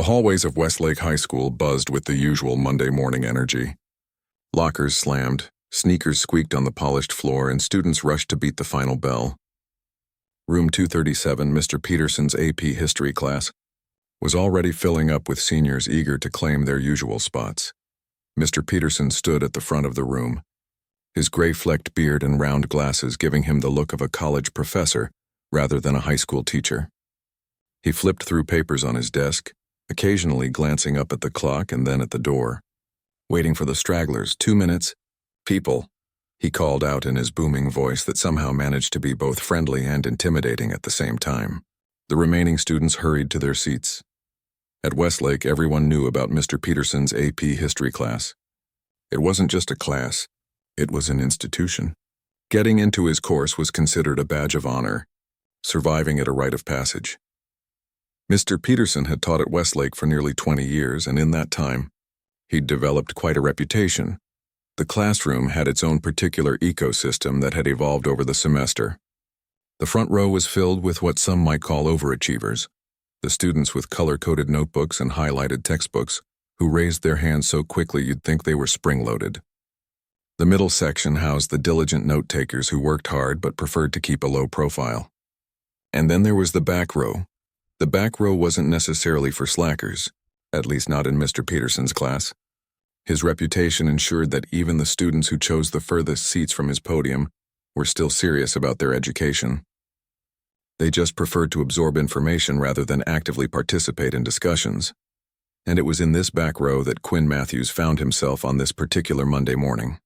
The hallways of Westlake High School buzzed with the usual Monday morning energy. Lockers slammed, sneakers squeaked on the polished floor, and students rushed to beat the final bell. Room 237, Mr. Peterson's AP History class, was already filling up with seniors eager to claim their usual spots. Mr. Peterson stood at the front of the room, his gray-flecked beard and round glasses giving him the look of a college professor rather than a high school teacher. He flipped through papers on his desk, occasionally glancing up at the clock and then at the door. Waiting for the stragglers, 2 minutes. People, he called out in his booming voice that somehow managed to be both friendly and intimidating at the same time. The remaining students hurried to their seats. At Westlake, everyone knew about Mr. Peterson's AP History class. It wasn't just a class, it was an institution. Getting into his course was considered a badge of honor, surviving it a rite of passage. Mr. Peterson had taught at Westlake for nearly 20 years, and in that time, he'd developed quite a reputation. The classroom had its own particular ecosystem that had evolved over the semester. The front row was filled with what some might call overachievers, the students with color-coded notebooks and highlighted textbooks, who raised their hands so quickly you'd think they were spring-loaded. The middle section housed the diligent note-takers who worked hard but preferred to keep a low profile. And then there was the back row. The back row wasn't necessarily for slackers, at least not in Mr. Peterson's class. His reputation ensured that even the students who chose the furthest seats from his podium were still serious about their education. They just preferred to absorb information rather than actively participate in discussions. And it was in this back row that Quinn Matthews found himself on this particular Monday morning.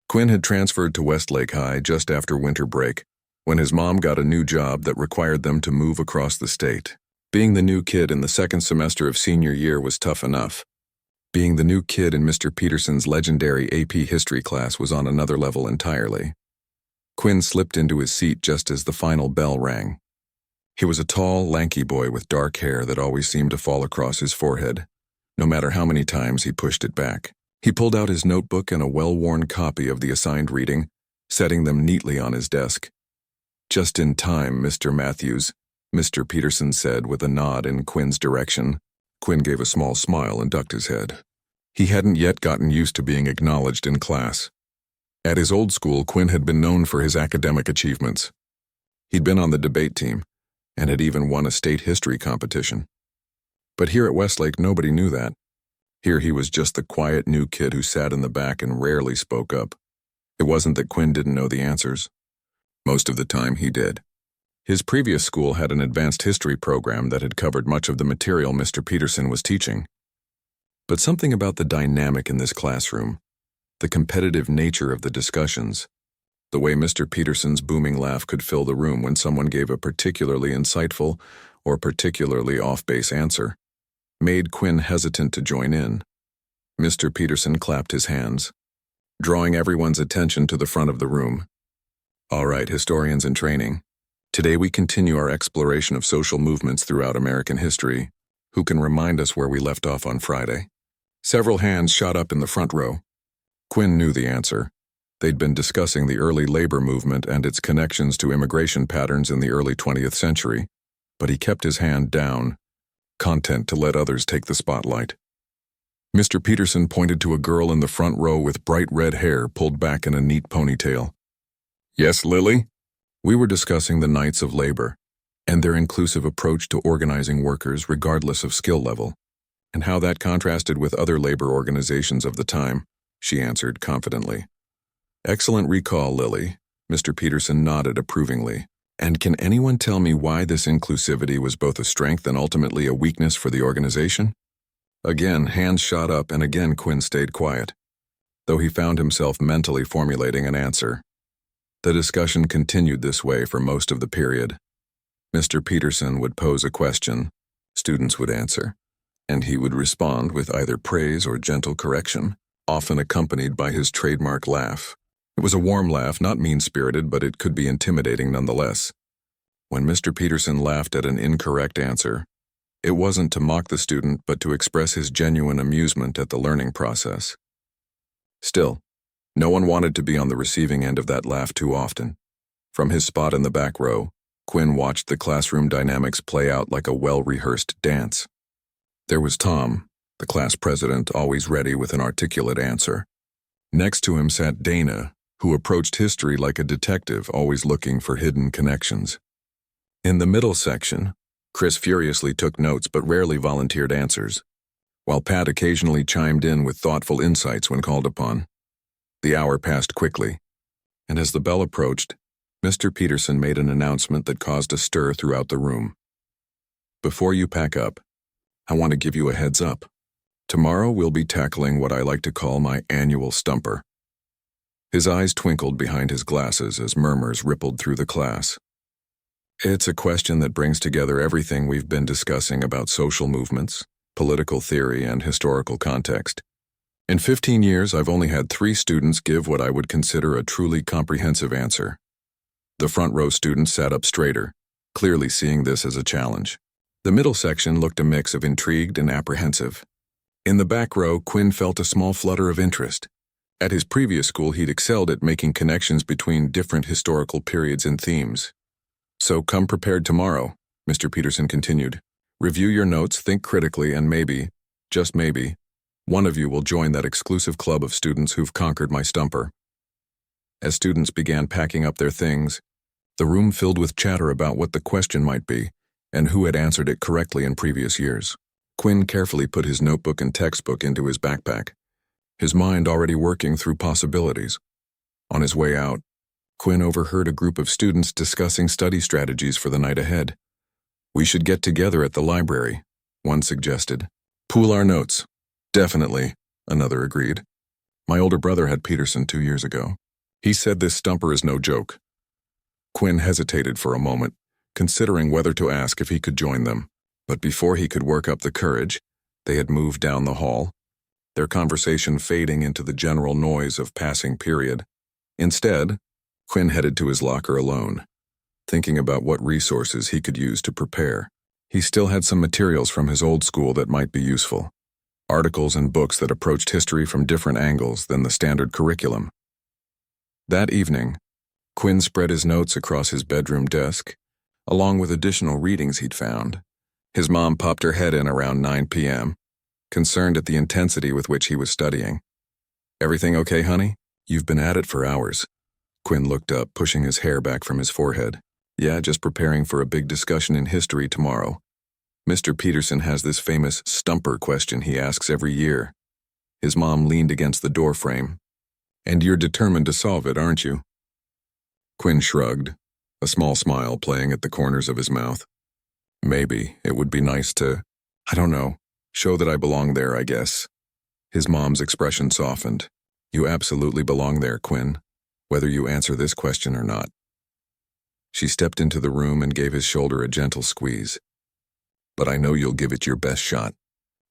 Quinn had transferred to Westlake High just after winter break, when his mom got a new job that required them to move across the state. Being the new kid in the second semester of senior year was tough enough. Being the new kid in Mr. Peterson's legendary AP History class was on another level entirely. Quinn slipped into his seat just as the final bell rang. He was a tall, lanky boy with dark hair that always seemed to fall across his forehead, no matter how many times he pushed it back. He pulled out his notebook and a well-worn copy of the assigned reading, setting them neatly on his desk. "Just in time, Mr. Matthews," Mr. Peterson said with a nod in Quinn's direction. Quinn gave a small smile and ducked his head. He hadn't yet gotten used to being acknowledged in class. At his old school, Quinn had been known for his academic achievements. He'd been on the debate team, and had even won a state history competition. But here at Westlake, nobody knew that. Here he was just the quiet new kid who sat in the back and rarely spoke up. It wasn't that Quinn didn't know the answers. Most of the time, he did. His previous school had an advanced history program that had covered much of the material Mr. Peterson was teaching. But something about the dynamic in this classroom, the competitive nature of the discussions, the way Mr. Peterson's booming laugh could fill the room when someone gave a particularly insightful or particularly off-base answer, made Quinn hesitant to join in. Mr. Peterson clapped his hands, drawing everyone's attention to the front of the room. "All right, historians in training. Today we continue our exploration of social movements throughout American history. Who can remind us where we left off on Friday?" Several hands shot up in the front row. Quinn knew the answer. They'd been discussing the early labor movement and its connections to immigration patterns in the early 20th century, but he kept his hand down, content to let others take the spotlight. Mr. Peterson pointed to a girl in the front row with bright red hair pulled back in a neat ponytail. "Yes, Lily?" "We were discussing the Knights of Labor and their inclusive approach to organizing workers regardless of skill level, and how that contrasted with other labor organizations of the time," she answered confidently. "Excellent recall, Lily." Mr. Peterson nodded approvingly. "And can anyone tell me why this inclusivity was both a strength and ultimately a weakness for the organization?" Again, hands shot up, and again Quinn stayed quiet, though he found himself mentally formulating an answer. The discussion continued this way for most of the period. Mr. Peterson would pose a question, students would answer, and he would respond with either praise or gentle correction, often accompanied by his trademark laugh. It was a warm laugh, not mean-spirited, but it could be intimidating nonetheless. When Mr. Peterson laughed at an incorrect answer, it wasn't to mock the student, but to express his genuine amusement at the learning process. Still, no one wanted to be on the receiving end of that laugh too often. From his spot in the back row, Quinn watched the classroom dynamics play out like a well-rehearsed dance. There was Tom, the class president, always ready with an articulate answer. Next to him sat Dana, who approached history like a detective, always looking for hidden connections. In the middle section, Chris furiously took notes but rarely volunteered answers, while Pat occasionally chimed in with thoughtful insights when called upon. The hour passed quickly, and as the bell approached, Mr. Peterson made an announcement that caused a stir throughout the room. "Before you pack up, I want to give you a heads up. Tomorrow we'll be tackling what I like to call my annual stumper." His eyes twinkled behind his glasses as murmurs rippled through the class. It's a question that brings together everything we've been discussing about social movements, political theory, and historical context. In 15 years, I've only had 3 students give what I would consider a truly comprehensive answer. The front row students sat up straighter, clearly seeing this as a challenge. The middle section looked a mix of intrigued and apprehensive. In the back row, Quinn felt a small flutter of interest. At his previous school, he'd excelled at making connections between different historical periods and themes. "So come prepared tomorrow," Mr. Peterson continued. "Review your notes, think critically, and maybe, just maybe, one of you will join that exclusive club of students who've conquered my stumper." As students began packing up their things, the room filled with chatter about what the question might be and who had answered it correctly in previous years. Quinn carefully put his notebook and textbook into his backpack, his mind already working through possibilities. On his way out, Quinn overheard a group of students discussing study strategies for the night ahead. "We should get together at the library," one suggested. "Pool our notes." "Definitely," another agreed. "My older brother had Peterson 2 years ago. He said this stumper is no joke." Quinn hesitated for a moment, considering whether to ask if he could join them. But before he could work up the courage, they had moved down the hall, their conversation fading into the general noise of passing period. Instead, Quinn headed to his locker alone, thinking about what resources he could use to prepare. He still had some materials from his old school that might be useful, articles and books that approached history from different angles than the standard curriculum. That evening, Quinn spread his notes across his bedroom desk, along with additional readings he'd found. His mom popped her head in around 9 p.m., concerned at the intensity with which he was studying. "Everything okay, honey? You've been at it for hours." Quinn looked up, pushing his hair back from his forehead. "Yeah, just preparing for a big discussion in history tomorrow. Mr. Peterson has this famous stumper question he asks every year." His mom leaned against the doorframe. "And you're determined to solve it, aren't you?" Quinn shrugged, a small smile playing at the corners of his mouth. "Maybe it would be nice to, I don't know, show that I belong there, I guess." His mom's expression softened. "You absolutely belong there, Quinn, whether you answer this question or not." She stepped into the room and gave his shoulder a gentle squeeze. "But I know you'll give it your best shot.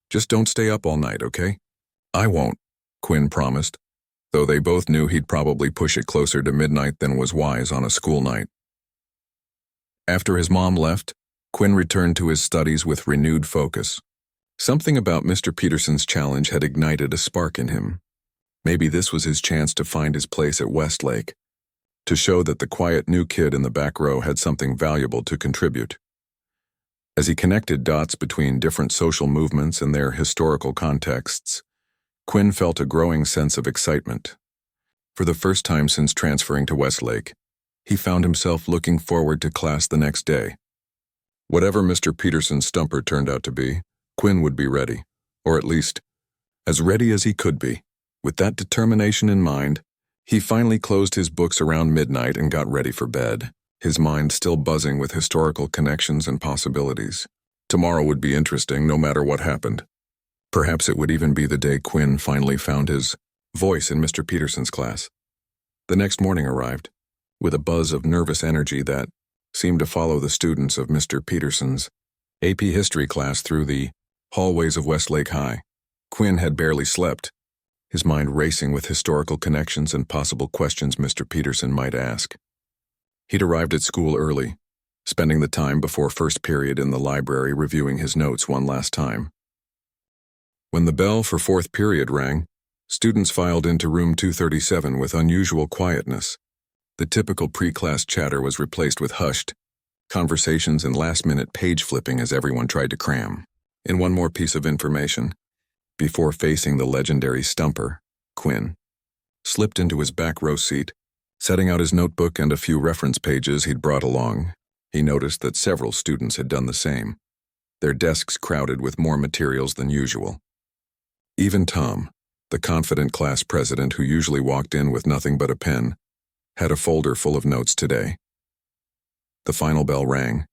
Just don't stay up all night, okay?" "I won't," Quinn promised, though they both knew he'd probably push it closer to midnight than was wise on a school night. After his mom left, Quinn returned to his studies with renewed focus. Something about Mr. Peterson's challenge had ignited a spark in him. Maybe this was his chance to find his place at Westlake, to show that the quiet new kid in the back row had something valuable to contribute. As he connected dots between different social movements and their historical contexts, Quinn felt a growing sense of excitement. For the first time since transferring to Westlake, he found himself looking forward to class the next day. Whatever Mr. Peterson's stumper turned out to be, Quinn would be ready, or at least, as ready as he could be. With that determination in mind, he finally closed his books around midnight and got ready for bed, his mind still buzzing with historical connections and possibilities. Tomorrow would be interesting no matter what happened. Perhaps it would even be the day Quinn finally found his voice in Mr. Peterson's class. The next morning arrived, with a buzz of nervous energy that seemed to follow the students of Mr. Peterson's AP history class through the hallways of Westlake High. Quinn had barely slept, his mind racing with historical connections and possible questions Mr. Peterson might ask. He'd arrived at school early, spending the time before first period in the library reviewing his notes one last time. When the bell for fourth period rang, students filed into room 237 with unusual quietness. The typical pre-class chatter was replaced with hushed conversations and last-minute page flipping as everyone tried to cram. In one more piece of information, before facing the legendary stumper, Quinn slipped into his back row seat. Setting out his notebook and a few reference pages he'd brought along, he noticed that several students had done the same, their desks crowded with more materials than usual. Even Tom, the confident class president who usually walked in with nothing but a pen, had a folder full of notes today. The final bell rang,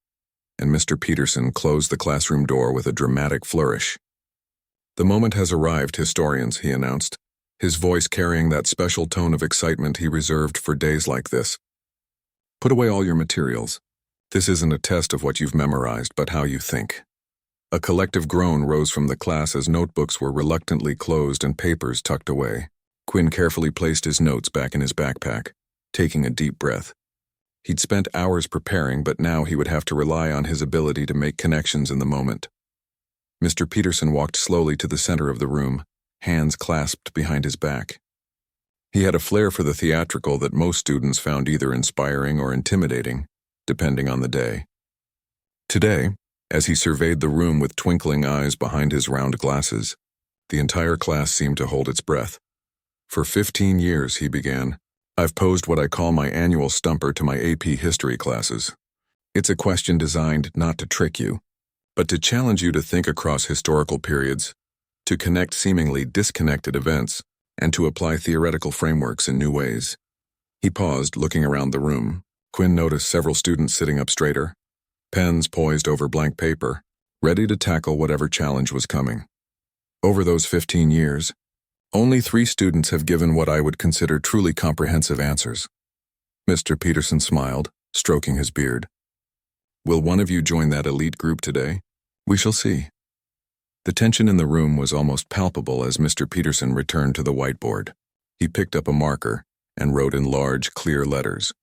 and Mr. Peterson closed the classroom door with a dramatic flourish. "The moment has arrived, historians," he announced, his voice carrying that special tone of excitement he reserved for days like this. "Put away all your materials. This isn't a test of what you've memorized, but how you think." A collective groan rose from the class as notebooks were reluctantly closed and papers tucked away. Quinn carefully placed his notes back in his backpack, taking a deep breath. He'd spent hours preparing, but now he would have to rely on his ability to make connections in the moment. Mr. Peterson walked slowly to the center of the room, hands clasped behind his back. He had a flair for the theatrical that most students found either inspiring or intimidating, depending on the day. Today, as he surveyed the room with twinkling eyes behind his round glasses, the entire class seemed to hold its breath. "For 15 years, he began, I've posed what I call my annual stumper to my AP history classes. It's a question designed not to trick you, but to challenge you to think across historical periods, to connect seemingly disconnected events, and to apply theoretical frameworks in new ways." He paused, looking around the room. Quinn noticed several students sitting up straighter, pens poised over blank paper, ready to tackle whatever challenge was coming. Over those 15 years, only 3 students have given what I would consider truly comprehensive answers. Mr. Peterson smiled, stroking his beard. "Will one of you join that elite group today? We shall see." The tension in the room was almost palpable as Mr. Peterson returned to the whiteboard. He picked up a marker and wrote in large, clear letters,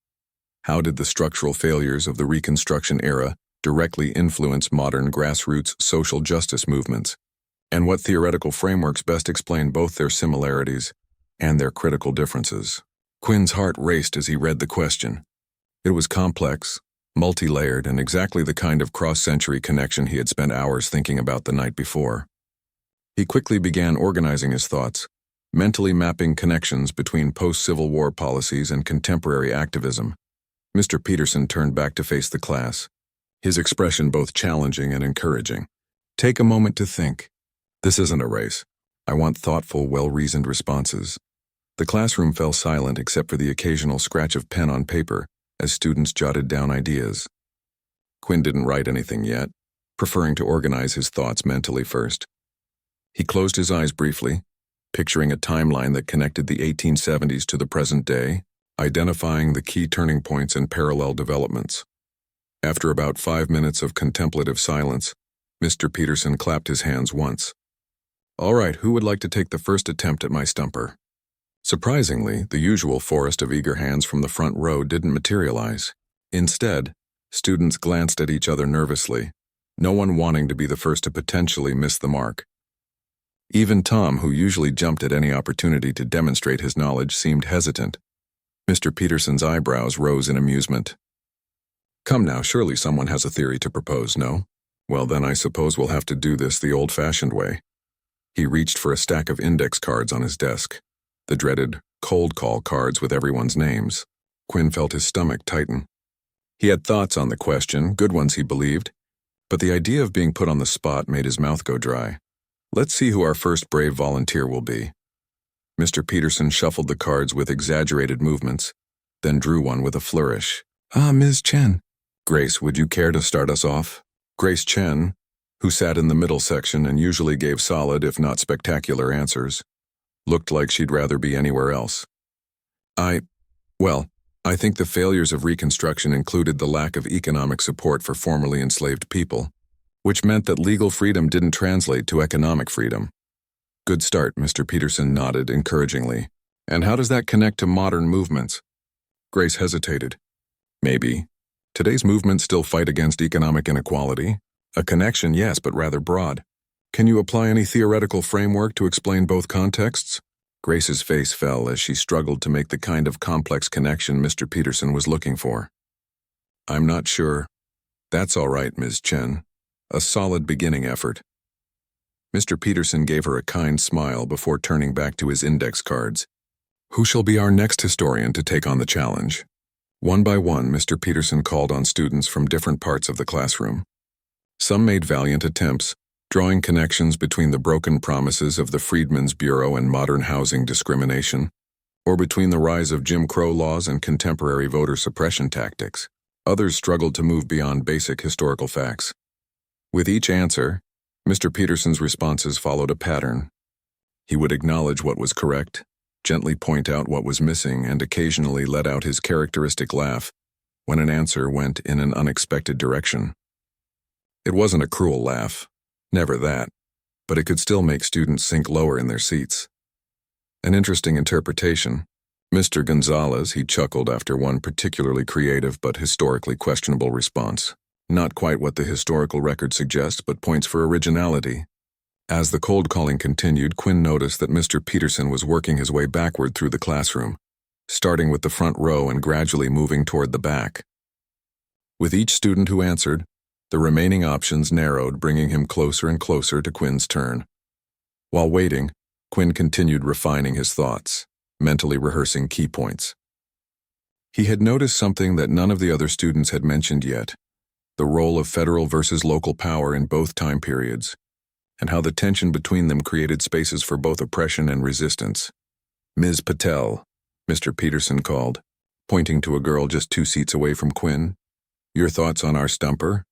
"How did the structural failures of the Reconstruction era directly influence modern grassroots social justice movements, and what theoretical frameworks best explain both their similarities and their critical differences?" Quinn's heart raced as he read the question. It was complex, multi-layered, and exactly the kind of cross-century connection he had spent hours thinking about the night before. He quickly began organizing his thoughts, mentally mapping connections between post-Civil War policies and contemporary activism. Mr. Peterson turned back to face the class, his expression both challenging and encouraging. "Take a moment to think. This isn't a race. I want thoughtful, well-reasoned responses." The classroom fell silent except for the occasional scratch of pen on paper as students jotted down ideas. Quinn didn't write anything yet, preferring to organize his thoughts mentally first. He closed his eyes briefly, picturing a timeline that connected the 1870s to the present day, identifying the key turning points and parallel developments. After about 5 minutes of contemplative silence, Mr. Peterson clapped his hands once. "All right, who would like to take the first attempt at my stumper?" Surprisingly, the usual forest of eager hands from the front row didn't materialize. Instead, students glanced at each other nervously, no one wanting to be the first to potentially miss the mark. Even Tom, who usually jumped at any opportunity to demonstrate his knowledge, seemed hesitant. Mr. Peterson's eyebrows rose in amusement. "Come now, surely someone has a theory to propose, no? Well, then I suppose we'll have to do this the old-fashioned way." He reached for a stack of index cards on his desk, the dreaded cold call cards with everyone's names. Quinn felt his stomach tighten. He had thoughts on the question, good ones he believed, but the idea of being put on the spot made his mouth go dry. "Let's see who our first brave volunteer will be." Mr. Peterson shuffled the cards with exaggerated movements, then drew one with a flourish. Ms. Chen." "Grace, would you care to start us off?" Grace Chen, who sat in the middle section and usually gave solid, if not spectacular, answers, looked like she'd rather be anywhere else. I think the failures of Reconstruction included the lack of economic support for formerly enslaved people, which meant that legal freedom didn't translate to economic freedom." "Good start," Mr. Peterson nodded encouragingly. "And how does that connect to modern movements?" Grace hesitated. "Maybe. Today's movements still fight against economic inequality. A connection, yes, but rather broad. Can you apply any theoretical framework to explain both contexts?" Grace's face fell as she struggled to make the kind of complex connection Mr. Peterson was looking for. "I'm not sure." "That's all right, Ms. Chen. A solid beginning effort. Mr. Peterson gave her a kind smile before turning back to his index cards. Who shall be our next historian to take on the challenge? One by one, Mr. Peterson called on students from different parts of the classroom. Some made valiant attempts, drawing connections between the broken promises of the Freedmen's Bureau and modern housing discrimination, or between the rise of Jim Crow laws and contemporary voter suppression tactics. Others struggled to move beyond basic historical facts. With each answer, Mr. Peterson's responses followed a pattern. He would acknowledge what was correct, gently point out what was missing, and occasionally let out his characteristic laugh when an answer went in an unexpected direction. It wasn't a cruel laugh, never that, but it could still make students sink lower in their seats. An interesting interpretation. Mr. Gonzalez, he chuckled after one particularly creative but historically questionable response. Not quite what the historical record suggests, but points for originality. As the cold calling continued, Quinn noticed that Mr. Peterson was working his way backward through the classroom, starting with the front row and gradually moving toward the back. With each student who answered, the remaining options narrowed, bringing him closer and closer to Quinn's turn. While waiting, Quinn continued refining his thoughts, mentally rehearsing key points. He had noticed something that none of the other students had mentioned yet: the role of federal versus local power in both time periods, and how the tension between them created spaces for both oppression and resistance. "Ms. Patel," Mr. Peterson called, pointing to a girl just 2 seats away from Quinn. "Your thoughts on our stumper?"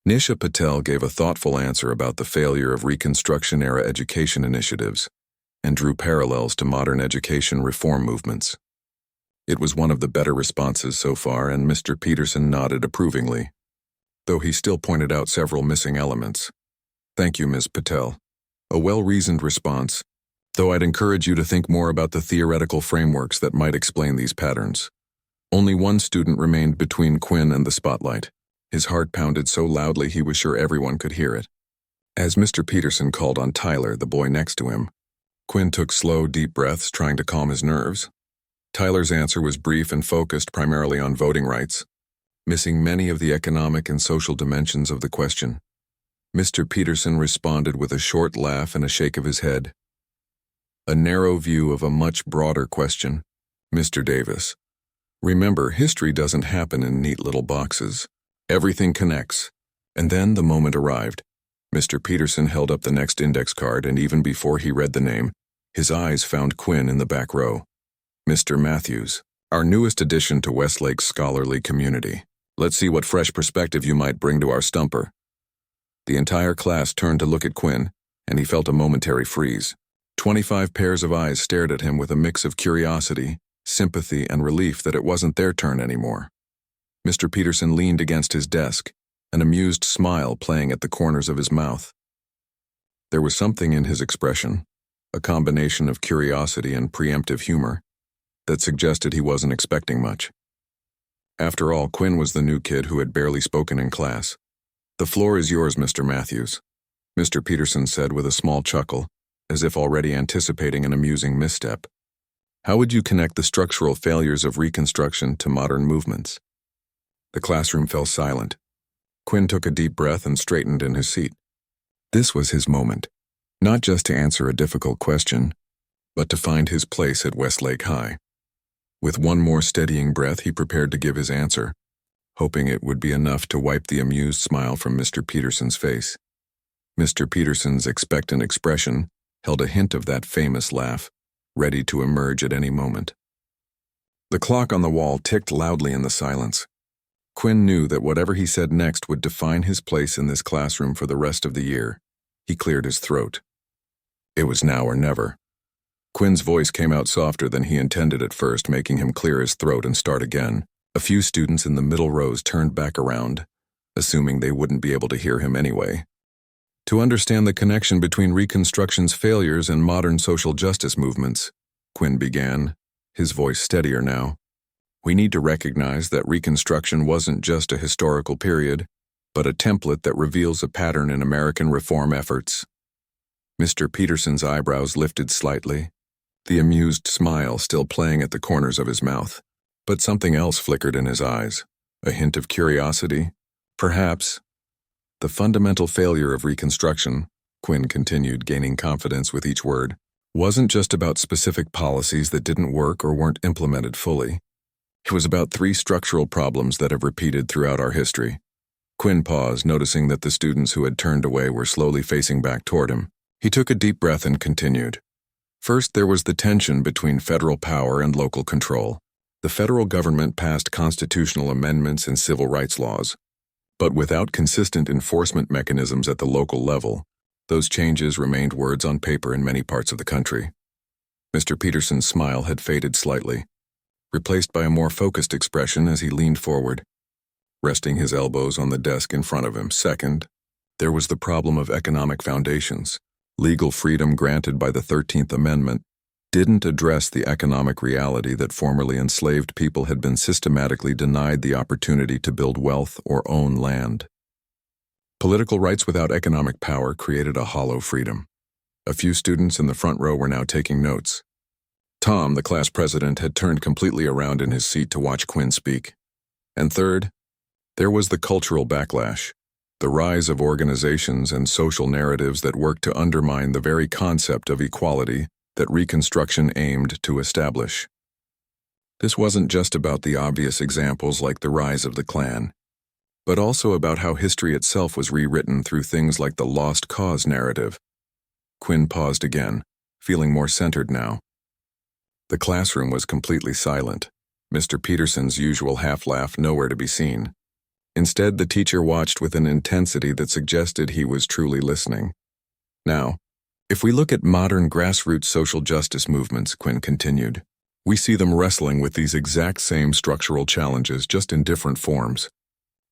Nisha Patel gave a thoughtful answer about the failure of Reconstruction-era education initiatives, and drew parallels to modern education reform movements. It was one of the better responses so far, and Mr. Peterson nodded approvingly, though he still pointed out several missing elements. "Thank you, Ms. Patel. A well-reasoned response, though I'd encourage you to think more about the theoretical frameworks that might explain these patterns." Only one student remained between Quinn and the spotlight. His heart pounded so loudly he was sure everyone could hear it. As Mr. Peterson called on Tyler, the boy next to him, Quinn took slow, deep breaths, trying to calm his nerves. Tyler's answer was brief and focused primarily on voting rights, missing many of the economic and social dimensions of the question. Mr. Peterson responded with a short laugh and a shake of his head. "A narrow view of a much broader question, Mr. Davis. Remember, history doesn't happen in neat little boxes. Everything connects." And then the moment arrived. Mr. Peterson held up the next index card, and even before he read the name, his eyes found Quinn in the back row. "Mr. Matthews, our newest addition to Westlake's scholarly community. Let's see what fresh perspective you might bring to our stumper." The entire class turned to look at Quinn, and he felt a momentary freeze. 25 pairs of eyes stared at him with a mix of curiosity, sympathy, and relief that it wasn't their turn anymore. Mr. Peterson leaned against his desk, an amused smile playing at the corners of his mouth. There was something in his expression, a combination of curiosity and preemptive humor, that suggested he wasn't expecting much. After all, Quinn was the new kid who had barely spoken in class. "The floor is yours, Mr. Matthews," Mr. Peterson said with a small chuckle, as if already anticipating an amusing misstep. "How would you connect the structural failures of Reconstruction to modern movements?" The classroom fell silent. Quinn took a deep breath and straightened in his seat. This was his moment, not just to answer a difficult question, but to find his place at Westlake High. With one more steadying breath, he prepared to give his answer, hoping it would be enough to wipe the amused smile from Mr. Peterson's face. Mr. Peterson's expectant expression held a hint of that famous laugh, ready to emerge at any moment. The clock on the wall ticked loudly in the silence. Quinn knew that whatever he said next would define his place in this classroom for the rest of the year. He cleared his throat. It was now or never. Quinn's voice came out softer than he intended at first, making him clear his throat and start again. A few students in the middle rows turned back around, assuming they wouldn't be able to hear him anyway. "To understand the connection between Reconstruction's failures and modern social justice movements," Quinn began, his voice steadier now, "we need to recognize that Reconstruction wasn't just a historical period, but a template that reveals a pattern in American reform efforts." Mr. Peterson's eyebrows lifted slightly, the amused smile still playing at the corners of his mouth. But something else flickered in his eyes, a hint of curiosity. Perhaps the fundamental failure of Reconstruction Quinn continued, gaining confidence with each word, wasn't just about specific policies that didn't work or weren't implemented fully. It was about three structural problems that have repeated throughout our history. Quinn paused, noticing that the students who had turned away were slowly facing back toward him. He took a deep breath and continued. First, there was the tension between federal power and local control. The federal government passed constitutional amendments and civil rights laws, but without consistent enforcement mechanisms at the local level, those changes remained words on paper in many parts of the country. Mr. Peterson's smile had faded slightly, replaced by a more focused expression as he leaned forward, resting his elbows on the desk in front of him. Second, there was the problem of economic foundations. Legal freedom granted by the 13th Amendment didn't address the economic reality that formerly enslaved people had been systematically denied the opportunity to build wealth or own land. Political rights without economic power created a hollow freedom. A few students in the front row were now taking notes. Tom, the class president, had turned completely around in his seat to watch Quinn speak. And third, there was the cultural backlash, the rise of organizations and social narratives that worked to undermine the very concept of equality that Reconstruction aimed to establish. This wasn't just about the obvious examples like the rise of the Klan, but also about how history itself was rewritten through things like the lost cause narrative. Quinn paused again, feeling more centered now. The classroom was completely silent, Mr. Peterson's usual half-laugh nowhere to be seen. Instead, the teacher watched with an intensity that suggested he was truly listening. Now, if we look at modern grassroots social justice movements, Quinn continued, we see them wrestling with these exact same structural challenges, just in different forms.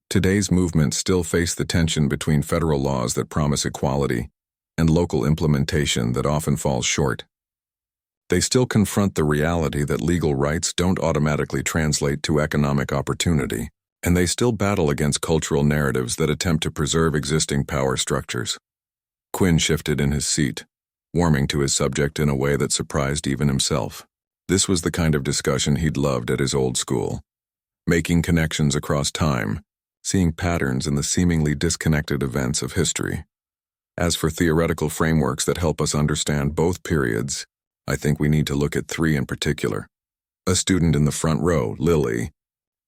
Today's movements still face the tension between federal laws that promise equality and local implementation that often falls short. They still confront the reality that legal rights don't automatically translate to economic opportunity, and they still battle against cultural narratives that attempt to preserve existing power structures. Quinn shifted in his seat, warming to his subject in a way that surprised even himself. This was the kind of discussion he'd loved at his old school, making connections across time, seeing patterns in the seemingly disconnected events of history. As for theoretical frameworks that help us understand both periods, I think we need to look at three in particular. A student in the front row, Lily,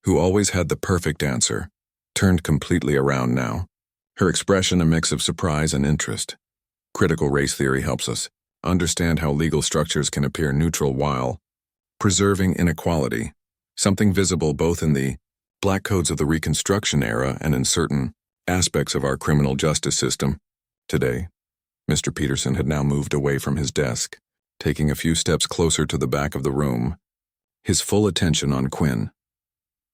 who always had the perfect answer, turned completely around now, her expression a mix of surprise and interest. Critical race theory helps us understand how legal structures can appear neutral while preserving inequality, something visible both in the Black codes of the Reconstruction era and in certain aspects of our criminal justice system. Today, Mr. Peterson had now moved away from his desk, taking a few steps closer to the back of the room, his full attention on Quinn.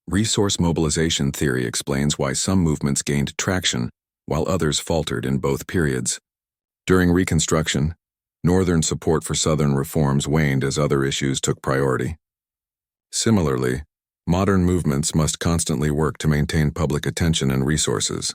Resource mobilization theory explains why some movements gained traction while others faltered in both periods. During Reconstruction, Northern support for Southern reforms waned as other issues took priority. Similarly, modern movements must constantly work to maintain public attention and resources.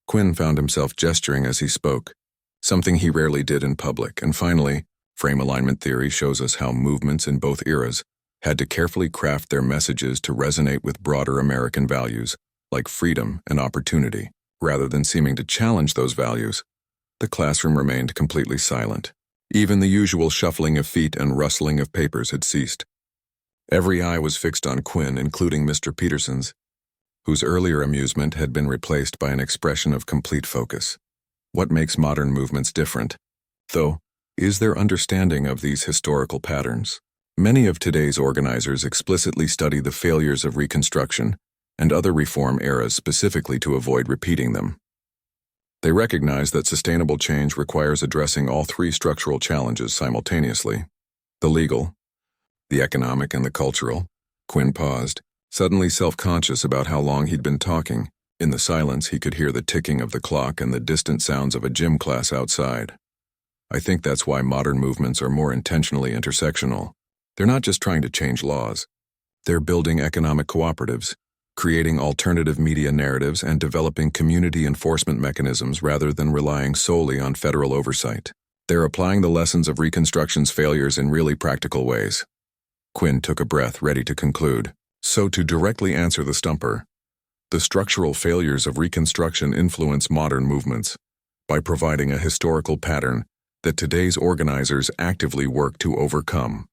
Quinn found himself gesturing as he spoke, something he rarely did in public. And finally, frame alignment theory shows us how movements in both eras had to carefully craft their messages to resonate with broader American values, like freedom and opportunity. Rather than seeming to challenge those values, the classroom remained completely silent. Even the usual shuffling of feet and rustling of papers had ceased. Every eye was fixed on Quinn, including Mr. Peterson's, whose earlier amusement had been replaced by an expression of complete focus. What makes modern movements different, though, is their understanding of these historical patterns. Many of today's organizers explicitly study the failures of Reconstruction and other reform eras specifically to avoid repeating them. They recognize that sustainable change requires addressing all three structural challenges simultaneously: the legal, the economic, and the cultural. Quinn paused, suddenly self-conscious about how long he'd been talking. In the silence, he could hear the ticking of the clock and the distant sounds of a gym class outside. I think that's why modern movements are more intentionally intersectional. They're not just trying to change laws. They're building economic cooperatives, creating alternative media narratives, and developing community enforcement mechanisms rather than relying solely on federal oversight. They're applying the lessons of Reconstruction's failures in really practical ways. Quinn took a breath, ready to conclude. So to directly answer the stumper, the structural failures of Reconstruction influence modern movements by providing a historical pattern that today's organizers actively work to overcome.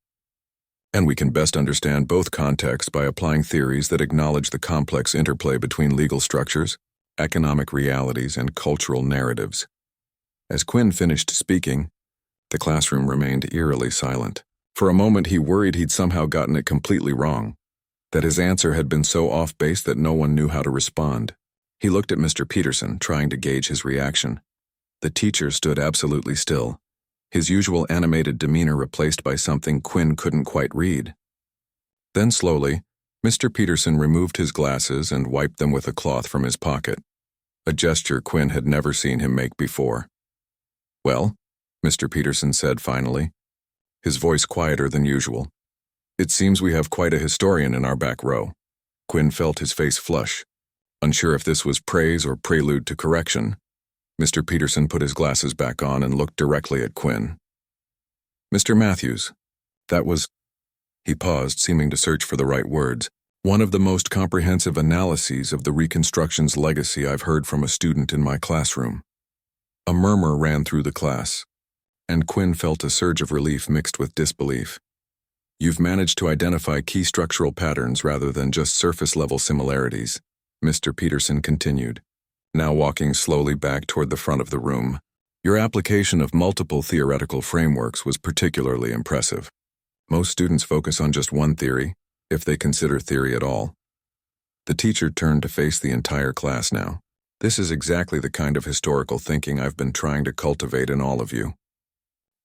And we can best understand both contexts by applying theories that acknowledge the complex interplay between legal structures, economic realities, and cultural narratives. As Quinn finished speaking, the classroom remained eerily silent. For a moment he worried he'd somehow gotten it completely wrong, that his answer had been so off-base that no one knew how to respond. He looked at Mr. Peterson, trying to gauge his reaction. The teacher stood absolutely still, his usual animated demeanor replaced by something Quinn couldn't quite read. Then slowly, Mr. Peterson removed his glasses and wiped them with a cloth from his pocket, a gesture Quinn had never seen him make before. "Well," Mr. Peterson said finally, his voice quieter than usual, "it seems we have quite a historian in our back row." Quinn felt his face flush, unsure if this was praise or prelude to correction. Mr. Peterson put his glasses back on and looked directly at Quinn. "Mr. Matthews, that was—" He paused, seeming to search for the right words. "One of the most comprehensive analyses of the Reconstruction's legacy I've heard from a student in my classroom." A murmur ran through the class, and Quinn felt a surge of relief mixed with disbelief. "You've managed to identify key structural patterns rather than just surface-level similarities," Mr. Peterson continued, now walking slowly back toward the front of the room. "Your application of multiple theoretical frameworks was particularly impressive. Most students focus on just one theory, if they consider theory at all." The teacher turned to face the entire class now. "This is exactly the kind of historical thinking I've been trying to cultivate in all of you.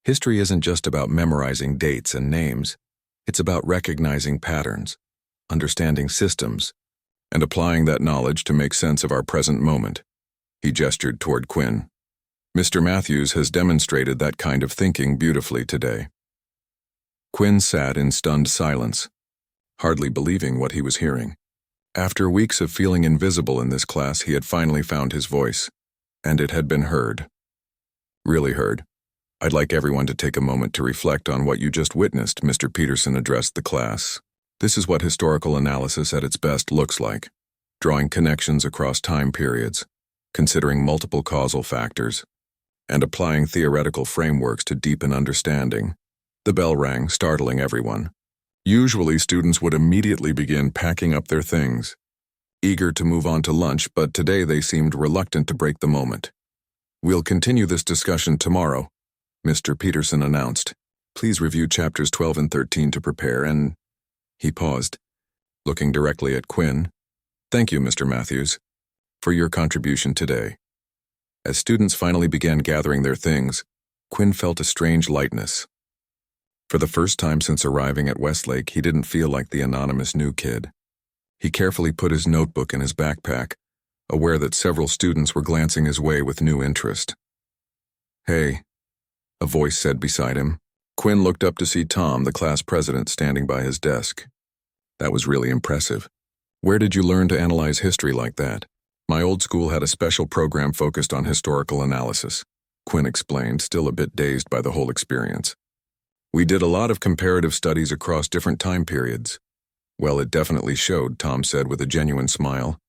History isn't just about memorizing dates and names. It's about recognizing patterns, understanding systems, and applying that knowledge to make sense of our present moment." He gestured toward Quinn. "Mr. Matthews has demonstrated that kind of thinking beautifully today." Quinn sat in stunned silence, hardly believing what he was hearing. After weeks of feeling invisible in this class, he had finally found his voice, and it had been heard. "Really heard. I'd like everyone to take a moment to reflect on what you just witnessed," Mr. Peterson addressed the class. "This is what historical analysis at its best looks like, drawing connections across time periods, considering multiple causal factors, and applying theoretical frameworks to deepen understanding." The bell rang, startling everyone. Usually, students would immediately begin packing up their things, eager to move on to lunch, but today they seemed reluctant to break the moment. "We'll continue this discussion tomorrow," Mr. Peterson announced. "Please review chapters 12 and 13 to prepare and—" He paused, looking directly at Quinn. "Thank you, Mr. Matthews, for your contribution today." As students finally began gathering their things, Quinn felt a strange lightness. For the first time since arriving at Westlake, he didn't feel like the anonymous new kid. He carefully put his notebook in his backpack, aware that several students were glancing his way with new interest. "Hey," a voice said beside him. Quinn looked up to see Tom, the class president, standing by his desk. "That was really impressive. Where did you learn to analyze history like that?" "My old school had a special program focused on historical analysis," Quinn explained, still a bit dazed by the whole experience. "We did a lot of comparative studies across different time periods." "Well, it definitely showed," Tom said with a genuine smile.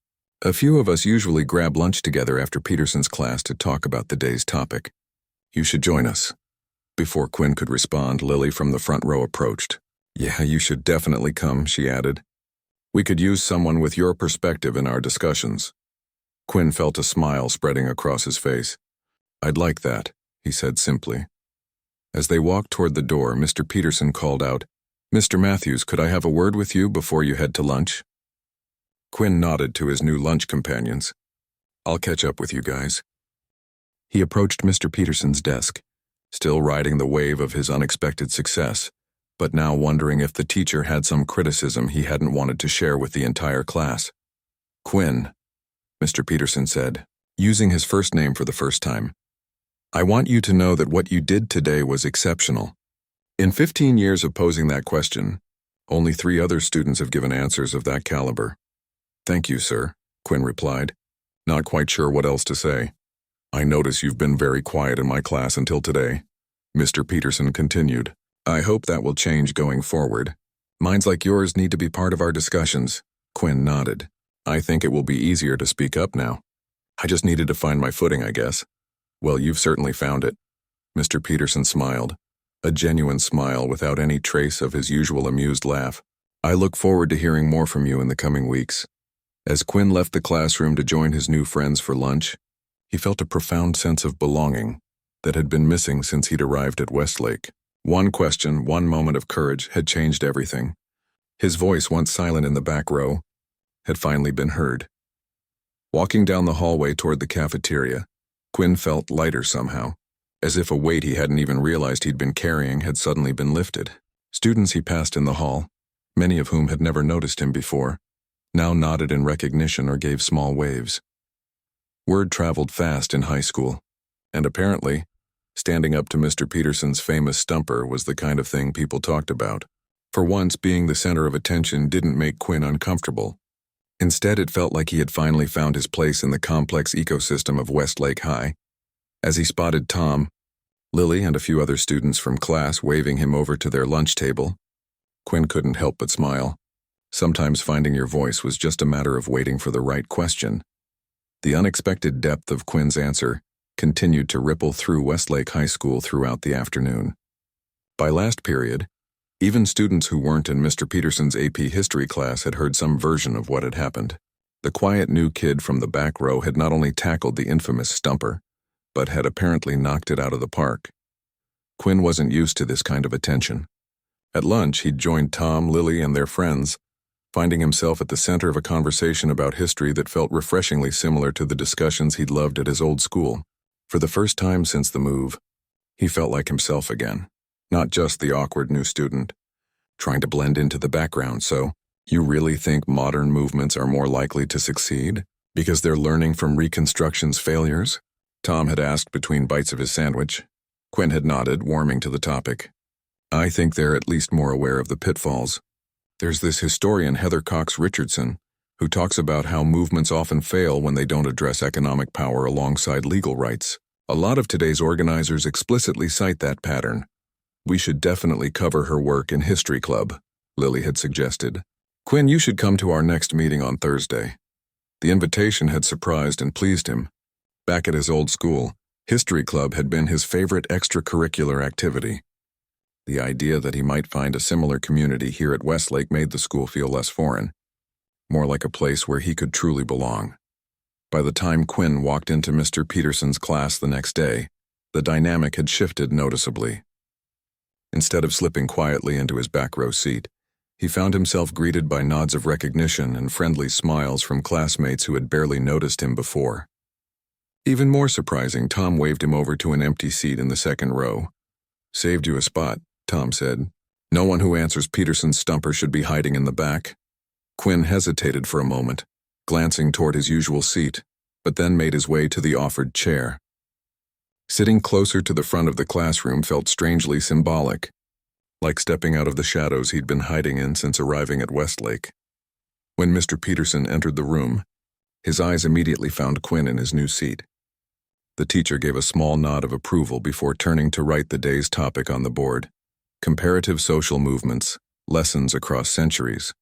"A few of us usually grab lunch together after Peterson's class to talk about the day's topic. You should join us." Before Quinn could respond, Lily from the front row approached. "Yeah, you should definitely come," she added. "We could use someone with your perspective in our discussions." Quinn felt a smile spreading across his face. "I'd like that," he said simply. As they walked toward the door, Mr. Peterson called out, "Mr. Matthews, could I have a word with you before you head to lunch?" Quinn nodded to his new lunch companions. "I'll catch up with you guys." He approached Mr. Peterson's desk, still riding the wave of his unexpected success, but now wondering if the teacher had some criticism he hadn't wanted to share with the entire class. "Quinn," Mr. Peterson said, using his first name for the first time, "I want you to know that what you did today was exceptional. In 15 years of posing that question, only 3 other students have given answers of that caliber." "Thank you, sir," Quinn replied, not quite sure what else to say. "I notice you've been very quiet in my class until today," Mr. Peterson continued. "I hope that will change going forward. Minds like yours need to be part of our discussions." Quinn nodded. "I think it will be easier to speak up now. I just needed to find my footing, I guess." Well, you've certainly found it. Mr. Peterson smiled, a genuine smile without any trace of his usual amused laugh. I look forward to hearing more from you in the coming weeks. As Quinn left the classroom to join his new friends for lunch, he felt a profound sense of belonging that had been missing since he'd arrived at Westlake. One question, one moment of courage had changed everything. His voice, once silent in the back row, had finally been heard. Walking down the hallway toward the cafeteria, Quinn felt lighter somehow, as if a weight he hadn't even realized he'd been carrying had suddenly been lifted. Students he passed in the hall, many of whom had never noticed him before, now nodded in recognition or gave small waves. Word traveled fast in high school, and apparently, standing up to Mr. Peterson's famous stumper was the kind of thing people talked about. For once, being the center of attention didn't make Quinn uncomfortable. Instead, it felt like he had finally found his place in the complex ecosystem of Westlake High. As he spotted Tom, Lily, and a few other students from class waving him over to their lunch table, Quinn couldn't help but smile. Sometimes finding your voice was just a matter of waiting for the right question. The unexpected depth of Quinn's answer continued to ripple through Westlake High School throughout the afternoon. By last period, even students who weren't in Mr. Peterson's AP history class had heard some version of what had happened. The quiet new kid from the back row had not only tackled the infamous stumper, but had apparently knocked it out of the park. Quinn wasn't used to this kind of attention. At lunch, he'd joined Tom, Lily, and their friends, finding himself at the center of a conversation about history that felt refreshingly similar to the discussions he'd loved at his old school. For the first time since the move, he felt like himself again, not just the awkward new student, trying to blend into the background. So, you really think modern movements are more likely to succeed because they're learning from Reconstruction's failures? Tom had asked between bites of his sandwich. Quinn had nodded, warming to the topic. I think they're at least more aware of the pitfalls. There's this historian, Heather Cox Richardson, who talks about how movements often fail when they don't address economic power alongside legal rights. A lot of today's organizers explicitly cite that pattern. We should definitely cover her work in History Club, Lily had suggested. Quinn, you should come to our next meeting on Thursday. The invitation had surprised and pleased him. Back at his old school, History Club had been his favorite extracurricular activity. The idea that he might find a similar community here at Westlake made the school feel less foreign, more like a place where he could truly belong. By the time Quinn walked into Mr. Peterson's class the next day, the dynamic had shifted noticeably. Instead of slipping quietly into his back row seat, he found himself greeted by nods of recognition and friendly smiles from classmates who had barely noticed him before. Even more surprising, Tom waved him over to an empty seat in the second row. Saved you a spot, Tom said. No one who answers Peterson's stumper should be hiding in the back. Quinn hesitated for a moment, glancing toward his usual seat, but then made his way to the offered chair. Sitting closer to the front of the classroom felt strangely symbolic, like stepping out of the shadows he'd been hiding in since arriving at Westlake. When Mr. Peterson entered the room, his eyes immediately found Quinn in his new seat. The teacher gave a small nod of approval before turning to write the day's topic on the board: Comparative Social Movements, Lessons Across Centuries.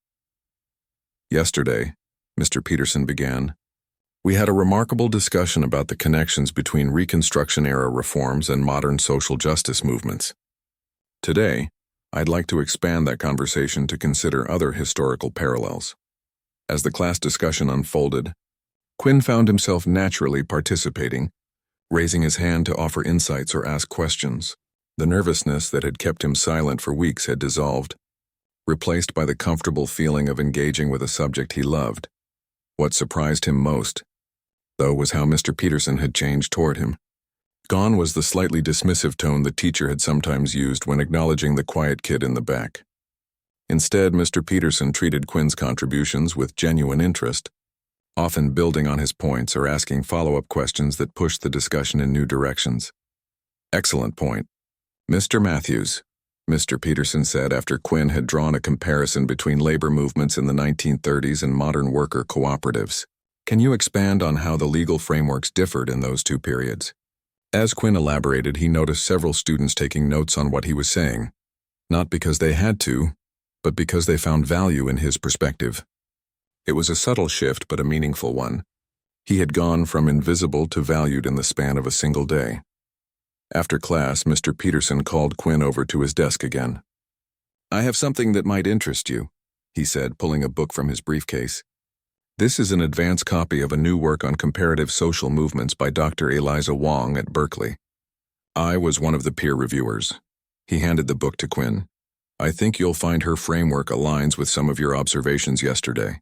Yesterday, Mr. Peterson began, we had a remarkable discussion about the connections between Reconstruction-era reforms and modern social justice movements. Today, I'd like to expand that conversation to consider other historical parallels. As the class discussion unfolded, Quinn found himself naturally participating, raising his hand to offer insights or ask questions. The nervousness that had kept him silent for weeks had dissolved, replaced by the comfortable feeling of engaging with a subject he loved. What surprised him most, though, was how Mr. Peterson had changed toward him. Gone was the slightly dismissive tone the teacher had sometimes used when acknowledging the quiet kid in the back. Instead, Mr. Peterson treated Quinn's contributions with genuine interest, often building on his points or asking follow-up questions that pushed the discussion in new directions. Excellent point. Mr. Matthews, Mr. Peterson said after Quinn had drawn a comparison between labor movements in the 1930s and modern worker cooperatives. Can you expand on how the legal frameworks differed in those two periods? As Quinn elaborated, he noticed several students taking notes on what he was saying, not because they had to, but because they found value in his perspective. It was a subtle shift, but a meaningful one. He had gone from invisible to valued in the span of a single day. After class, Mr. Peterson called Quinn over to his desk again. "I have something that might interest you," he said, pulling a book from his briefcase. "This is an advance copy of a new work on comparative social movements by Dr. Eliza Wong at Berkeley. I was one of the peer reviewers." He handed the book to Quinn. "I think you'll find her framework aligns with some of your observations yesterday."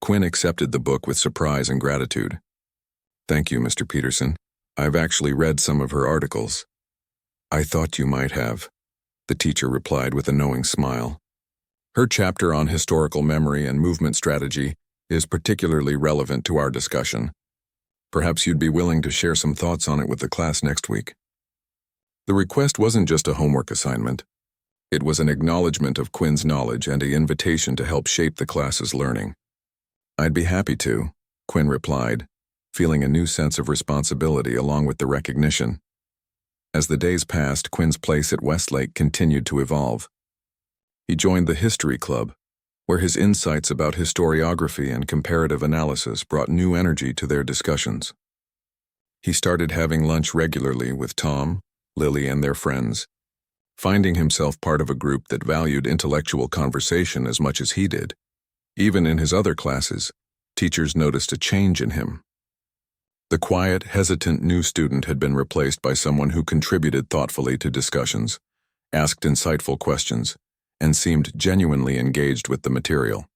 Quinn accepted the book with surprise and gratitude. "Thank you, Mr. Peterson. I've actually read some of her articles." "I thought you might have," the teacher replied with a knowing smile. "Her chapter on historical memory and movement strategy is particularly relevant to our discussion. Perhaps you'd be willing to share some thoughts on it with the class next week." The request wasn't just a homework assignment. It was an acknowledgement of Quinn's knowledge and an invitation to help shape the class's learning. "I'd be happy to," Quinn replied, feeling a new sense of responsibility along with the recognition. As the days passed, Quinn's place at Westlake continued to evolve. He joined the History Club, where his insights about historiography and comparative analysis brought new energy to their discussions. He started having lunch regularly with Tom, Lily, and their friends, finding himself part of a group that valued intellectual conversation as much as he did. Even in his other classes, teachers noticed a change in him. The quiet, hesitant new student had been replaced by someone who contributed thoughtfully to discussions, asked insightful questions, and seemed genuinely engaged with the material.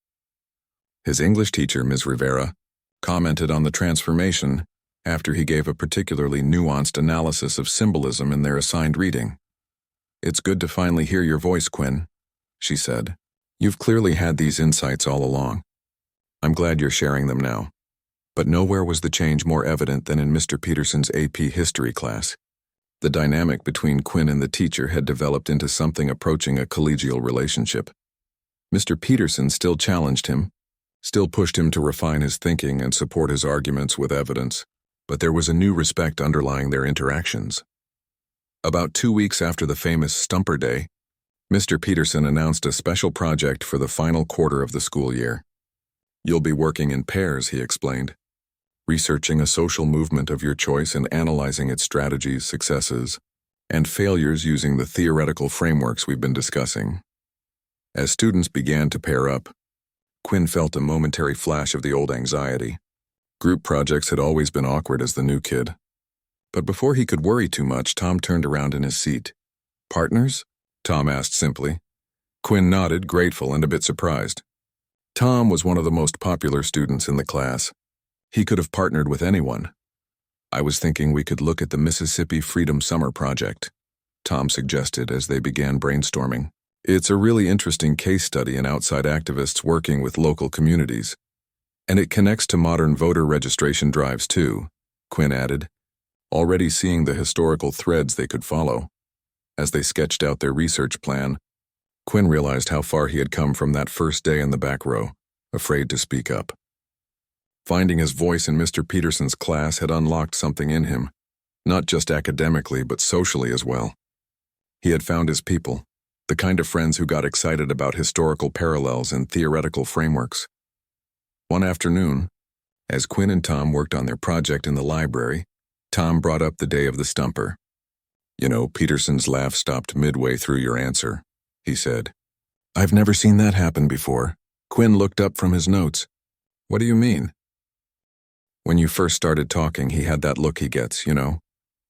His English teacher, Ms. Rivera, commented on the transformation after he gave a particularly nuanced analysis of symbolism in their assigned reading. "It's good to finally hear your voice, Quinn," she said. "You've clearly had these insights all along. I'm glad you're sharing them now." But nowhere was the change more evident than in Mr. Peterson's AP history class. The dynamic between Quinn and the teacher had developed into something approaching a collegial relationship. Mr. Peterson still challenged him, still pushed him to refine his thinking and support his arguments with evidence, but there was a new respect underlying their interactions. About 2 weeks after the famous Stumper Day, Mr. Peterson announced a special project for the final quarter of the school year. "You'll be working in pairs," he explained, "researching a social movement of your choice and analyzing its strategies, successes, and failures using the theoretical frameworks we've been discussing." As students began to pair up, Quinn felt a momentary flash of the old anxiety. Group projects had always been awkward as the new kid. But before he could worry too much, Tom turned around in his seat. "Partners?" Tom asked simply. Quinn nodded, grateful and a bit surprised. Tom was one of the most popular students in the class. He could have partnered with anyone. "I was thinking we could look at the Mississippi Freedom Summer Project," Tom suggested as they began brainstorming. "It's a really interesting case study in outside activists working with local communities. And it connects to modern voter registration drives too," Quinn added, already seeing the historical threads they could follow. As they sketched out their research plan, Quinn realized how far he had come from that first day in the back row, afraid to speak up. Finding his voice in Mr. Peterson's class had unlocked something in him, not just academically but socially as well. He had found his people, the kind of friends who got excited about historical parallels and theoretical frameworks. One afternoon, as Quinn and Tom worked on their project in the library, Tom brought up the day of the stumper. "You know, Peterson's laugh stopped midway through your answer," he said. "I've never seen that happen before." Quinn looked up from his notes. "What do you mean?" "When you first started talking, he had that look he gets, you know?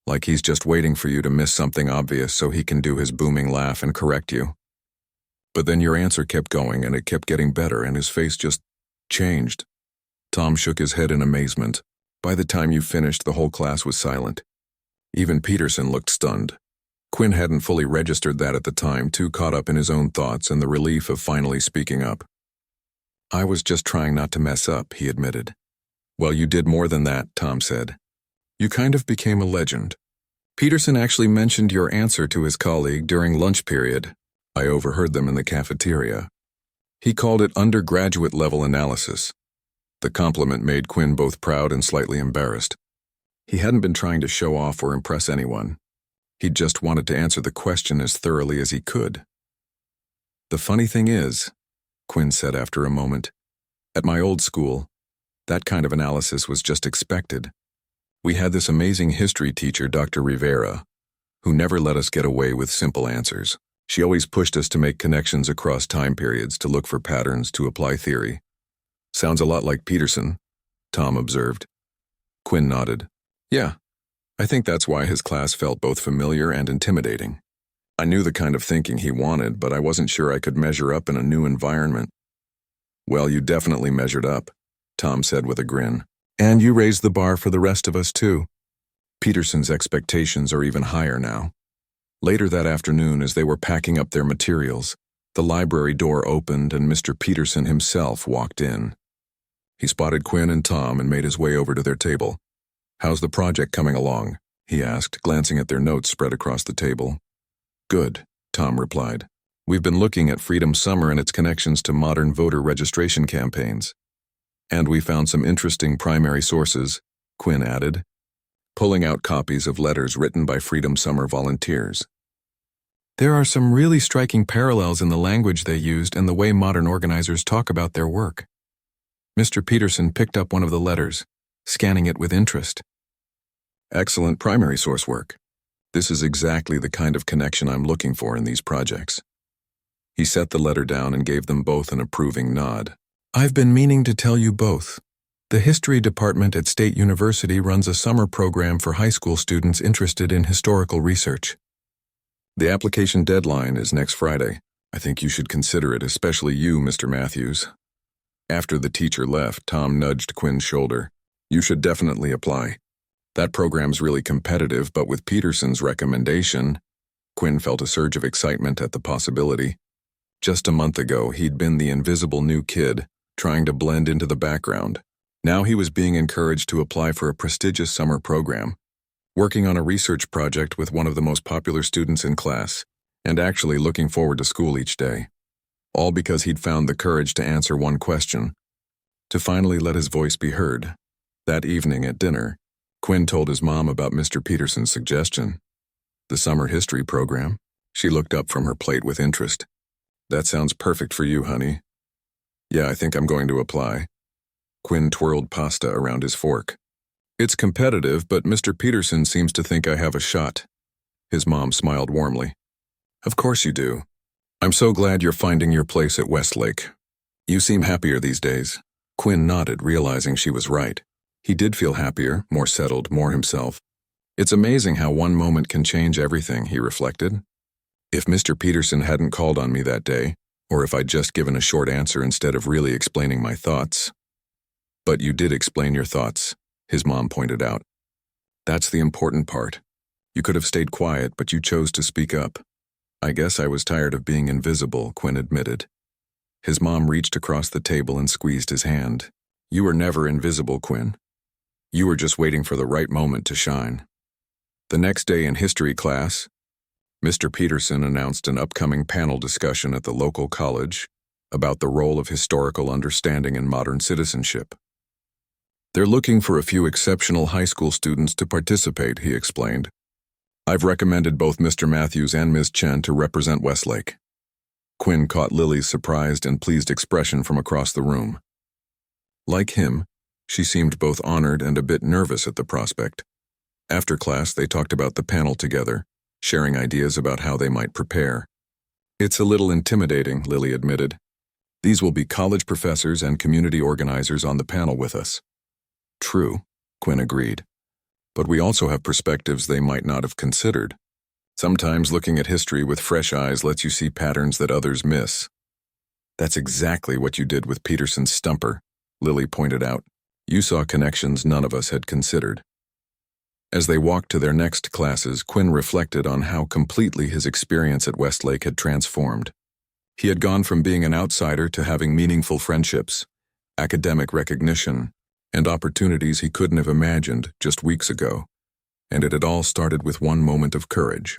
Like he's just waiting for you to miss something obvious so he can do his booming laugh and correct you. But then your answer kept going and it kept getting better and his face just changed." Tom shook his head in amazement. By the time you finished, the whole class was silent. Even Peterson looked stunned. Quinn hadn't fully registered that at the time, too caught up in his own thoughts and the relief of finally speaking up. "I was just trying not to mess up," he admitted. "Well, you did more than that," Tom said. "You kind of became a legend. Peterson actually mentioned your answer to his colleague during lunch period. I overheard them in the cafeteria. He called it undergraduate-level analysis." The compliment made Quinn both proud and slightly embarrassed. He hadn't been trying to show off or impress anyone. He just wanted to answer the question as thoroughly as he could. "The funny thing is," Quinn said after a moment, "at my old school, That kind of analysis was just expected. We had this amazing history teacher, Dr. Rivera, who never let us get away with simple answers. She always pushed us to make connections across time periods, to look for patterns, to apply theory. Sounds a lot like Peterson, Tom observed. Quinn nodded. Yeah, I think that's why his class felt both familiar and intimidating. I knew the kind of thinking he wanted, but I wasn't sure I could measure up in a new environment. Well, you definitely measured up, Tom said with a grin. And you raised the bar for the rest of us, too. Peterson's expectations are even higher now. Later that afternoon, as they were packing up their materials, the library door opened and Mr. Peterson himself walked in. He spotted Quinn and Tom and made his way over to their table. How's the project coming along? He asked, glancing at their notes spread across the table. Good, Tom replied. We've been looking at Freedom Summer and its connections to modern voter registration campaigns. And we found some interesting primary sources, Quinn added, pulling out copies of letters written by Freedom Summer volunteers. There are some really striking parallels in the language they used and the way modern organizers talk about their work. Mr. Peterson picked up one of the letters, scanning it with interest. Excellent primary source work. This is exactly the kind of connection I'm looking for in these projects. He set the letter down and gave them both an approving nod. I've been meaning to tell you both. The history department at State University runs a summer program for high school students interested in historical research. The application deadline is next Friday. I think you should consider it, especially you, Mr. Matthews. After the teacher left, Tom nudged Quinn's shoulder. You should definitely apply. That program's really competitive, but with Peterson's recommendation, Quinn felt a surge of excitement at the possibility. Just a month ago, he'd been the invisible new kid, trying to blend into the background. Now he was being encouraged to apply for a prestigious summer program, working on a research project with one of the most popular students in class, and actually looking forward to school each day. All because he'd found the courage to answer one question, to finally let his voice be heard. That evening at dinner, Quinn told his mom about Mr. Peterson's suggestion. The summer history program? She looked up from her plate with interest. That sounds perfect for you, honey. Yeah, I think I'm going to apply. Quinn twirled pasta around his fork. It's competitive, but Mr. Peterson seems to think I have a shot. His mom smiled warmly. Of course you do. I'm so glad you're finding your place at Westlake. You seem happier these days. Quinn nodded, realizing she was right. He did feel happier, more settled, more himself. It's amazing how one moment can change everything, he reflected. If Mr. Peterson hadn't called on me that day, or if I'd just given a short answer instead of really explaining my thoughts. But you did explain your thoughts, his mom pointed out. That's the important part. You could have stayed quiet, but you chose to speak up. I guess I was tired of being invisible, Quinn admitted. His mom reached across the table and squeezed his hand. You were never invisible, Quinn. You were just waiting for the right moment to shine. The next day in history class, Mr. Peterson announced an upcoming panel discussion at the local college about the role of historical understanding in modern citizenship. They're looking for a few exceptional high school students to participate, he explained. I've recommended both Mr. Matthews and Ms. Chen to represent Westlake. Quinn caught Lily's surprised and pleased expression from across the room. Like him, she seemed both honored and a bit nervous at the prospect. After class, they talked about the panel together, sharing ideas about how they might prepare. It's a little intimidating, Lily admitted. These will be college professors and community organizers on the panel with us. True, Quinn agreed. But we also have perspectives they might not have considered. Sometimes looking at history with fresh eyes lets you see patterns that others miss. That's exactly what you did with Peterson's stumper, Lily pointed out. You saw connections none of us had considered. As they walked to their next classes, Quinn reflected on how completely his experience at Westlake had transformed. He had gone from being an outsider to having meaningful friendships, academic recognition, and opportunities he couldn't have imagined just weeks ago. And it had all started with one moment of courage,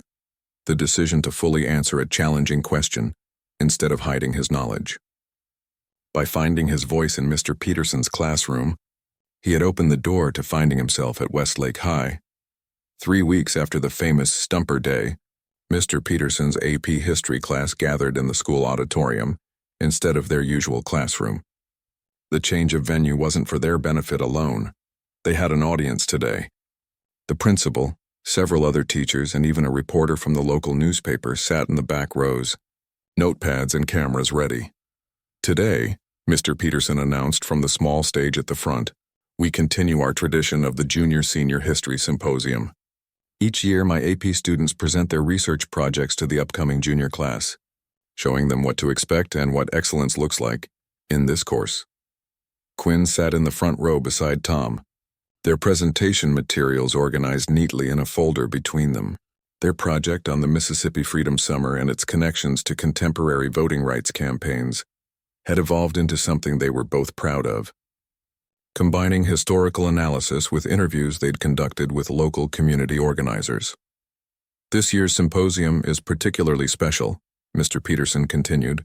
the decision to fully answer a challenging question instead of hiding his knowledge. By finding his voice in Mr. Peterson's classroom, he had opened the door to finding himself at Westlake High. 3 weeks after the famous Stumper Day, Mr. Peterson's AP History class gathered in the school auditorium instead of their usual classroom. The change of venue wasn't for their benefit alone. They had an audience today. The principal, several other teachers, and even a reporter from the local newspaper sat in the back rows, notepads and cameras ready. Today, Mr. Peterson announced from the small stage at the front, we continue our tradition of the Junior-Senior History Symposium. Each year, my AP students present their research projects to the upcoming junior class, showing them what to expect and what excellence looks like in this course. Quinn sat in the front row beside Tom, their presentation materials organized neatly in a folder between them. Their project on the Mississippi Freedom Summer and its connections to contemporary voting rights campaigns had evolved into something they were both proud of, combining historical analysis with interviews they'd conducted with local community organizers. This year's symposium is particularly special, Mr. Peterson continued,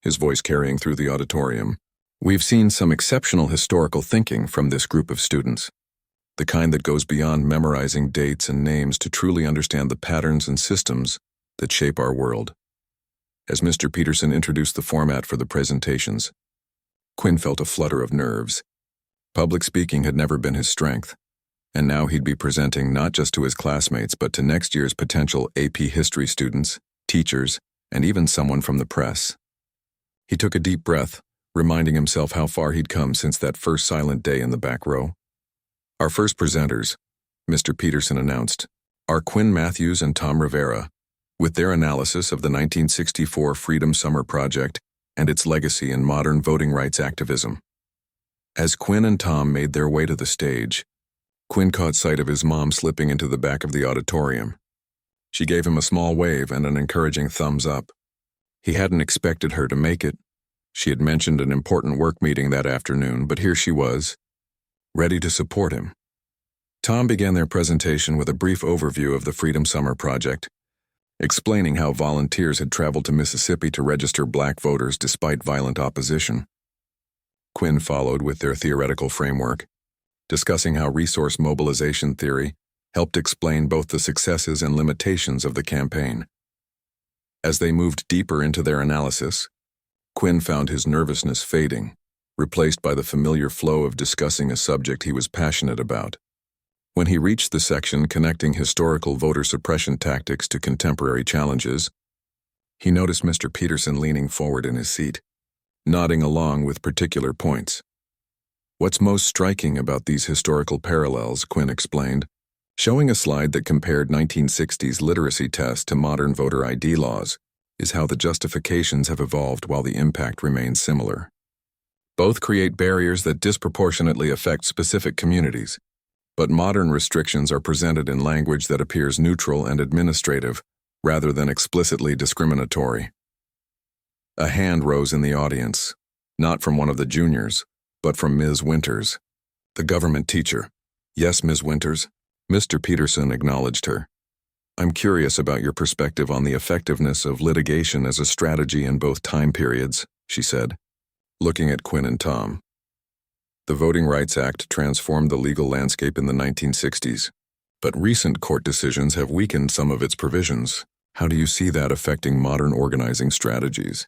his voice carrying through the auditorium. We've seen some exceptional historical thinking from this group of students, the kind that goes beyond memorizing dates and names to truly understand the patterns and systems that shape our world. As Mr. Peterson introduced the format for the presentations, Quinn felt a flutter of nerves. Public speaking had never been his strength, and now he'd be presenting not just to his classmates but to next year's potential AP history students, teachers, and even someone from the press. He took a deep breath, reminding himself how far he'd come since that first silent day in the back row. Our first presenters, Mr. Peterson announced, are Quinn Matthews and Tom Rivera, with their analysis of the 1964 Freedom Summer Project and its legacy in modern voting rights activism. As Quinn and Tom made their way to the stage, Quinn caught sight of his mom slipping into the back of the auditorium. She gave him a small wave and an encouraging thumbs up. He hadn't expected her to make it. She had mentioned an important work meeting that afternoon, but here she was, ready to support him. Tom began their presentation with a brief overview of the Freedom Summer Project, explaining how volunteers had traveled to Mississippi to register black voters despite violent opposition. Quinn followed with their theoretical framework, discussing how resource mobilization theory helped explain both the successes and limitations of the campaign. As they moved deeper into their analysis, Quinn found his nervousness fading, replaced by the familiar flow of discussing a subject he was passionate about. When he reached the section connecting historical voter suppression tactics to contemporary challenges, he noticed Mr. Peterson leaning forward in his seat, nodding along with particular points. What's most striking about these historical parallels, Quinn explained, showing a slide that compared 1960s literacy tests to modern voter ID laws, is how the justifications have evolved while the impact remains similar. Both create barriers that disproportionately affect specific communities, but modern restrictions are presented in language that appears neutral and administrative rather than explicitly discriminatory. A hand rose in the audience, not from one of the juniors, but from Ms. Winters, the government teacher. Yes, Ms. Winters, Mr. Peterson acknowledged her. I'm curious about your perspective on the effectiveness of litigation as a strategy in both time periods, she said, looking at Quinn and Tom. The Voting Rights Act transformed the legal landscape in the 1960s, but recent court decisions have weakened some of its provisions. How do you see that affecting modern organizing strategies?